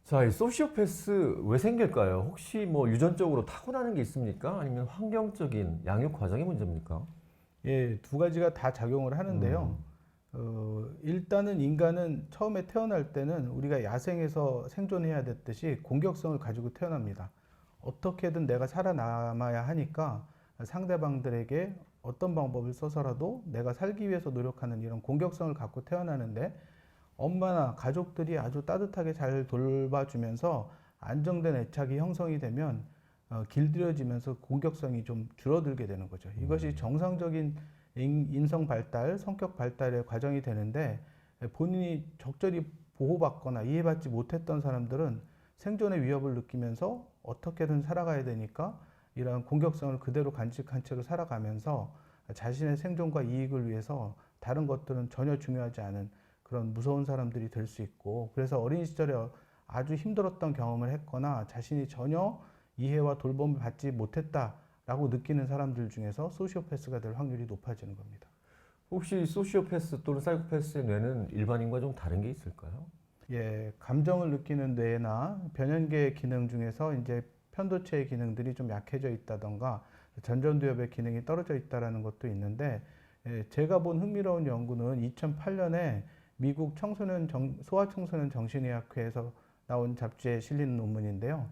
자, 이 소시오패스 왜 생길까요? 혹시 뭐 유전적으로 타고나는 게 있습니까? 아니면 환경적인 양육 과정의 문제입니까? 예, 두 가지가 다 작용을 하는데요. 음, 일단은 인간은 처음에 태어날 때는 우리가 야생에서 생존해야 됐듯이 공격성을 가지고 태어납니다. 어떻게든 내가 살아남아야 하니까 상대방들에게 어떤 방법을 써서라도 내가 살기 위해서 노력하는 이런 공격성을 갖고 태어나는데 엄마나 가족들이 아주 따뜻하게 잘 돌봐주면서 안정된 애착이 형성이 되면 길들여지면서 공격성이 좀 줄어들게 되는 거죠. 이것이 정상적인 인성 발달, 성격 발달의 과정이 되는데 본인이 적절히 보호받거나 이해받지 못했던 사람들은 생존의 위협을 느끼면서 어떻게든 살아가야 되니까 이런 공격성을 그대로 간직한 채로 살아가면서 자신의 생존과 이익을 위해서 다른 것들은 전혀 중요하지 않은 그런 무서운 사람들이 될 수 있고, 그래서 어린 시절에 아주 힘들었던 경험을 했거나 자신이 전혀 이해와 돌봄을 받지 못했다라고 느끼는 사람들 중에서 소시오패스가 될 확률이 높아지는 겁니다. 혹시 소시오패스 또는 사이코패스의 뇌는 일반인과 좀 다른 게 있을까요? 예, 감정을 느끼는 뇌나 변연계의 기능 중에서 이제 편도체의 기능들이 좀 약해져 있다던가 전전두엽의 기능이 떨어져 있다라는 것도 있는데, 제가 본 흥미로운 연구는 2008년에 미국 소아청소년 정신의학회에서 나온 잡지에 실린 논문인데요.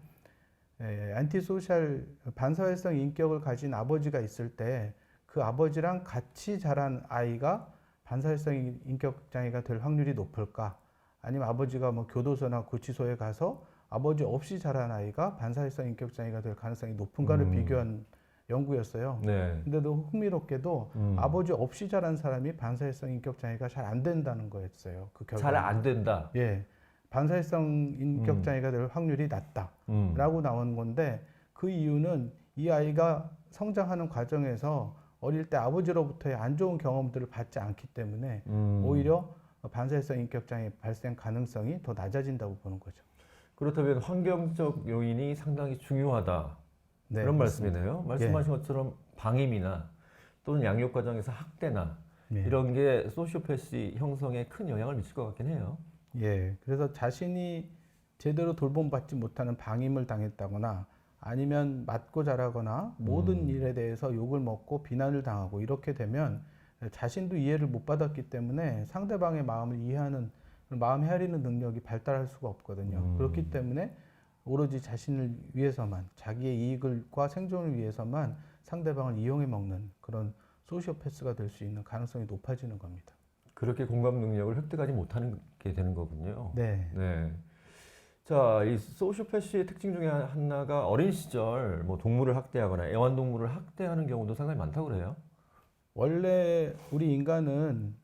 안티소셜 반사회성 인격을 가진 아버지가 있을 때 그 아버지랑 같이 자란 아이가 반사회성 인격 장애가 될 확률이 높을까? 아니면 아버지가 뭐 교도소나 구치소에 가서 아버지 없이 자란 아이가 반사회성 인격 장애가 될 가능성이 높은가를 비교한 연구였어요. 네. 근데도 흥미롭게도 음, 아버지 없이 자란 사람이 반사회성 인격 장애가 잘 안 된다는 거였어요. 그 잘 결과는. 안 된다. 예. 반사회성 인격 음, 장애가 될 확률이 음, 낮다라고 나온 건데, 그 이유는 이 아이가 성장하는 과정에서 어릴 때 아버지로부터의 안 좋은 경험들을 받지 않기 때문에 음. 오히려 반사회성 인격 장애 발생 가능성이 더 낮아진다고 보는 거죠. 그렇다면 환경적 요인이 상당히 중요하다. 네, 그런 맞습니다. 말씀이네요. 예. 말씀하신 것처럼 방임이나 또는 양육 과정에서 학대나 예. 이런 게 소시오패스 형성에 큰 영향을 미칠 것 같긴 해요. 예. 그래서 자신이 제대로 돌봄받지 못하는 방임을 당했다거나 아니면 맞고 자라거나 모든 음, 일에 대해서 욕을 먹고 비난을 당하고 이렇게 되면 자신도 이해를 못 받았기 때문에 상대방의 마음을 이해하는 마음 헤아리는 능력이 발달할 수가 없거든요. 그렇기 음. 때문에 오로지 자신을 위해서만, 자기의 이익과 생존을 위해서만 상대방을 이용해 먹는 그런 소시오패스가 될 수 있는 가능성이 높아지는 겁니다. 그렇게 공감 능력을 획득하지 못하는 게 되는 거군요. 네. 네. 자, 이 소시오패스의 특징 중에 하나가 어린 시절 뭐 동물을 학대하거나 애완동물을 학대하는 경우도 상당히 많다고 그래요. 원래 우리 인간은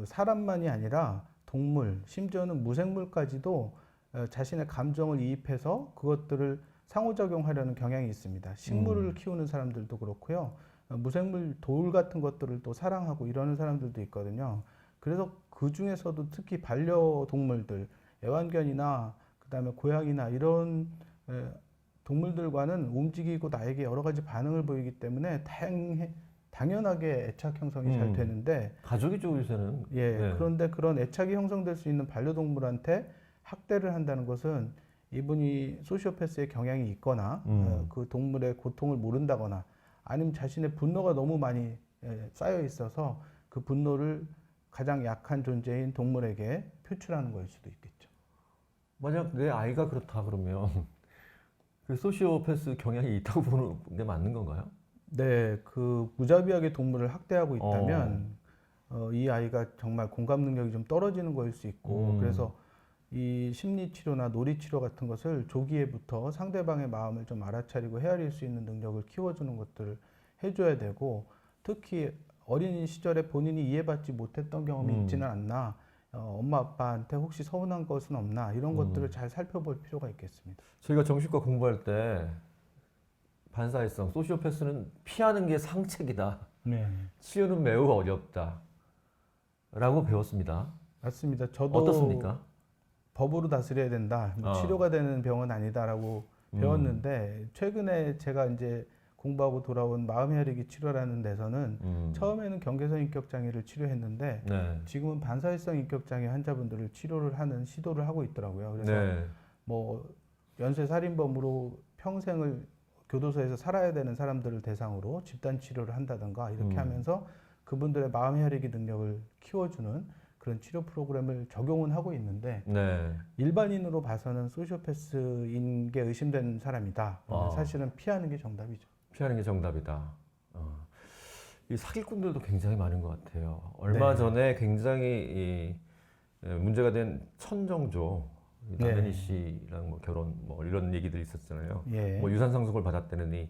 사람만이 아니라 동물, 심지어는 무생물까지도 자신의 감정을 이입해서 그것들을 상호작용하려는 경향이 있습니다. 식물을 음, 키우는 사람들도 그렇고요. 무생물 돌 같은 것들을 또 사랑하고 이러는 사람들도 있거든요. 그래서 그 중에서도 특히 반려동물들, 애완견이나 그다음에 고양이나 이런 에, 동물들과는 움직이고 나에게 여러 가지 반응을 보이기 때문에 당연하게 애착 형성이 잘 음. 되는데, 가족이죠, 요새는. 예, 네. 그런데 그런 애착이 형성될 수 있는 반려동물한테 학대를 한다는 것은 이분이 소시오패스의 경향이 있거나 음, 그 동물의 고통을 모른다거나 아니면 자신의 분노가 너무 많이 쌓여 있어서 그 분노를 가장 약한 존재인 동물에게 표출하는 거일 수도 있겠죠. 만약 내 아이가 그렇다 그러면 그 소시오패스 경향이 있다고 보는 게 맞는 건가요? 네, 그 무자비하게 동물을 학대하고 어, 있다면 이 아이가 정말 공감 능력이 좀 떨어지는 거일 수 있고, 음, 그래서 이 심리 치료나 놀이 치료 같은 것을 조기에부터 상대방의 마음을 좀 알아차리고 헤아릴 수 있는 능력을 키워주는 것들을 해줘야 되고, 특히 어린 시절에 본인이 이해받지 못했던 경험이 있지는 음, 않나, 엄마 아빠한테 혹시 서운한 것은 없나, 이런 것들을 음. 잘 살펴볼 필요가 있겠습니다. 저희가 정신과 공부할 때 반사회성, 소시오패스는 피하는 게 상책이다. 네. 치유는 매우 어렵다. 라고 배웠습니다. 맞습니다. 저도 어떻습니까? 법으로 다스려야 된다. 뭐 어, 치료가 되는 병은 아니다라고 음, 배웠는데, 최근에 제가 이제 공부하고 돌아온 마음 헤아리기 치료라는 데서는 음, 처음에는 경계선 인격 장애를 치료했는데 네, 지금은 반사회성 인격 장애 환자분들을 치료를 하는 시도를 하고 있더라고요. 그래서 네, 뭐 연쇄 살인범으로 평생을 교도소에서 살아야 되는 사람들을 대상으로 집단 치료를 한다든가 이렇게 하면서 그분들의 마음 헤아리기 능력을 키워주는 그런 치료 프로그램을 적용은 하고 있는데 네. 일반인으로 봐서는 소시오패스인 게 의심되는 사람이다. 그러면 사실은 피하는 게 정답이죠. 피하는 게 정답이다. 이 사기꾼들도 굉장히 많은 것 같아요. 얼마 네. 전에 굉장히 문제가 된 천정조 네. 남현희 씨랑 뭐 결혼 뭐 이런 얘기들이 있었잖아요. 예. 뭐 유산 상속을 받았다느니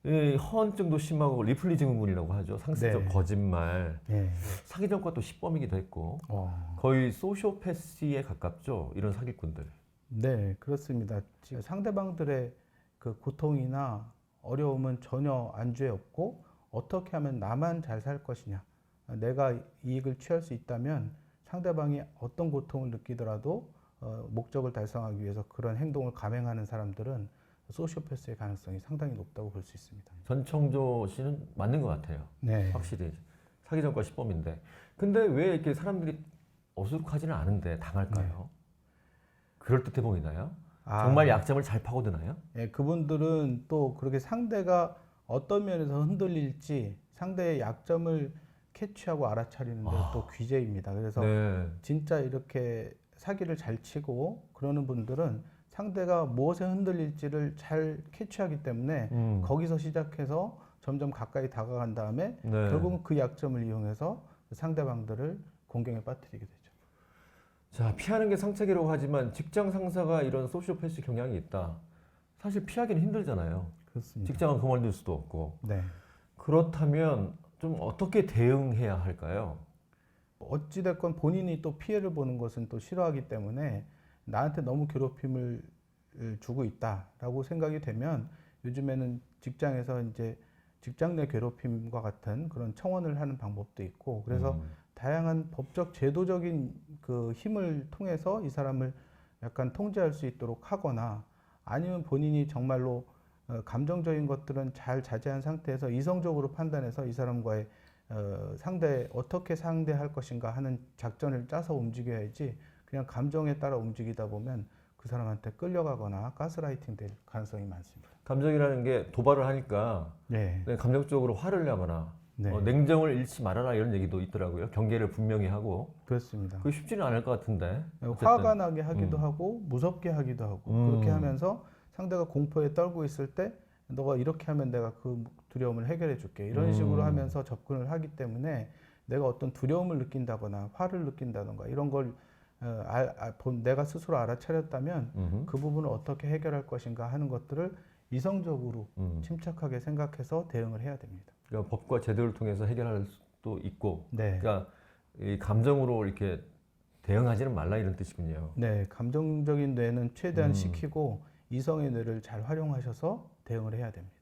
이 허언증도 심하고 리플리 증후군이라고 하죠. 상습적 네. 거짓말, 예. 사기 전과 또 시범이기도 했고 어. 거의 소시오패스에 가깝죠. 이런 사기꾼들. 네, 그렇습니다. 지금 상대방들의 그 고통이나 어려움은 전혀 안주에 없고 어떻게 하면 나만 잘 살 것이냐. 내가 이익을 취할 수 있다면 상대방이 어떤 고통을 느끼더라도 목적을 달성하기 위해서 그런 행동을 감행하는 사람들은 소시오패스의 가능성이 상당히 높다고 볼 수 있습니다. 전청조 씨는 맞는 것 같아요. 네. 확실히 사기 전과 시범인데. 근데 왜 이렇게 사람들이 어수룩하지는 않은데 당할까요? 그럴 듯해 보이나요? 정말 약점을 잘 파고드나요? 예, 그분들은 또 그렇게 상대가 어떤 면에서 흔들릴지 상대의 약점을 캐치하고 알아차리는 데 또 귀재입니다. 그래서 네. 진짜 이렇게 사기를 잘 치고 그러는 분들은 상대가 무엇에 흔들릴지를 잘 캐치하기 때문에 거기서 시작해서 점점 가까이 다가간 다음에 네. 결국은 그 약점을 이용해서 상대방들을 공경에 빠뜨리게 되죠. 자, 피하는 게 상책이라고 하지만 직장 상사가 이런 소시오패스 경향이 있다. 사실 피하기는 힘들잖아요. 그렇습니다. 직장은 그만둘 수도 없고. 네. 그렇다면 좀 어떻게 대응해야 할까요? 어찌됐건 본인이 또 피해를 보는 것은 또 싫어하기 때문에 나한테 너무 괴롭힘을 주고 있다라고 생각이 되면 요즘에는 직장에서 이제 직장 내 괴롭힘과 같은 그런 청원을 하는 방법도 있고 그래서 다양한 법적 제도적인 그 힘을 통해서 이 사람을 약간 통제할 수 있도록 하거나 아니면 본인이 정말로 감정적인 것들은 잘 자제한 상태에서 이성적으로 판단해서 이 사람과의 어떻게 상대할 것인가 하는 작전을 짜서 움직여야지 그냥 감정에 따라 움직이다 보면 그 사람한테 끌려가거나 가스라이팅 될 가능성이 많습니다. 감정이라는 게 도발을 하니까 네. 감정적으로 화를 내거나 네. 냉정을 잃지 말아라 이런 얘기도 있더라고요. 경계를 분명히 하고. 그렇습니다. 그게 쉽지는 않을 것 같은데. 어쨌든. 화가 나게 하기도 하고 무섭게 하기도 하고 그렇게 하면서 상대가 공포에 떨고 있을 때 너가 이렇게 하면 내가 그 두려움을 해결해 줄게 이런 식으로 하면서 접근을 하기 때문에 내가 어떤 두려움을 느낀다거나 화를 느낀다던가 이런 걸 내가 스스로 알아차렸다면 그 부분을 어떻게 해결할 것인가 하는 것들을 이성적으로 침착하게 생각해서 대응을 해야 됩니다. 그러니까 법과 제도를 통해서 해결할 수도 있고, 네. 그러니까 이 감정으로 이렇게 대응하지는 말라 이런 뜻이군요. 네, 감정적인 뇌는 최대한 식히고 이성의 뇌를 잘 활용하셔서 대응을 해야 됩니다.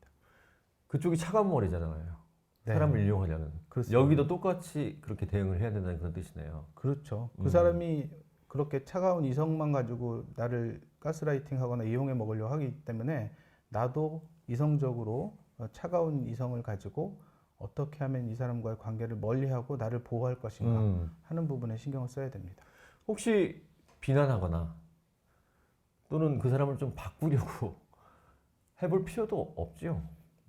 그쪽이 차가운 머리잖아요. 네. 사람을 이용하려는. 그렇습니다. 여기도 똑같이 그렇게 대응을 해야 된다는 그런 뜻이네요. 그렇죠. 그 사람이 그렇게 차가운 이성만 가지고 나를 가스라이팅하거나 이용해 먹으려고 하기 때문에 나도 이성적으로 차가운 이성을 가지고 어떻게 하면 이 사람과의 관계를 멀리하고 나를 보호할 것인가 하는 부분에 신경을 써야 됩니다. 혹시 비난하거나 또는 그 사람을 좀 바꾸려고 해볼 필요도 없죠.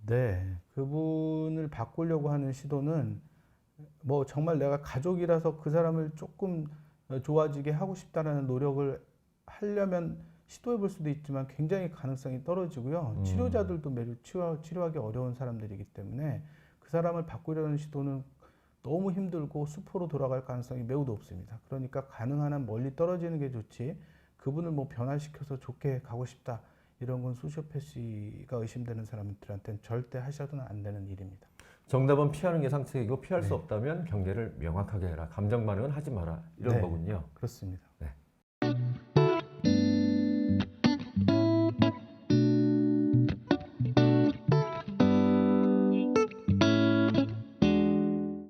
네, 그분을 바꾸려고 하는 시도는 뭐 정말 내가 가족이라서 그 사람을 조금 좋아지게 하고 싶다라는 노력을 하려면 시도해 볼 수도 있지만 굉장히 가능성이 떨어지고요. 치료자들도 매우 치료하기 어려운 사람들이기 때문에 그 사람을 바꾸려는 시도는 너무 힘들고 수포로 돌아갈 가능성이 매우 높습니다. 그러니까 가능한 한 멀리 떨어지는 게 좋지 그분을 뭐 변화시켜서 좋게 가고 싶다 이런 건 소시오패시가 의심되는 사람들한테는 절대 하셔도는 안 되는 일입니다. 정답은 피하는 게 상책이고 피할 수 없다면 경계를 명확하게 해라. 감정 반응은 하지 마라. 이런 네. 거군요. 그렇습니다.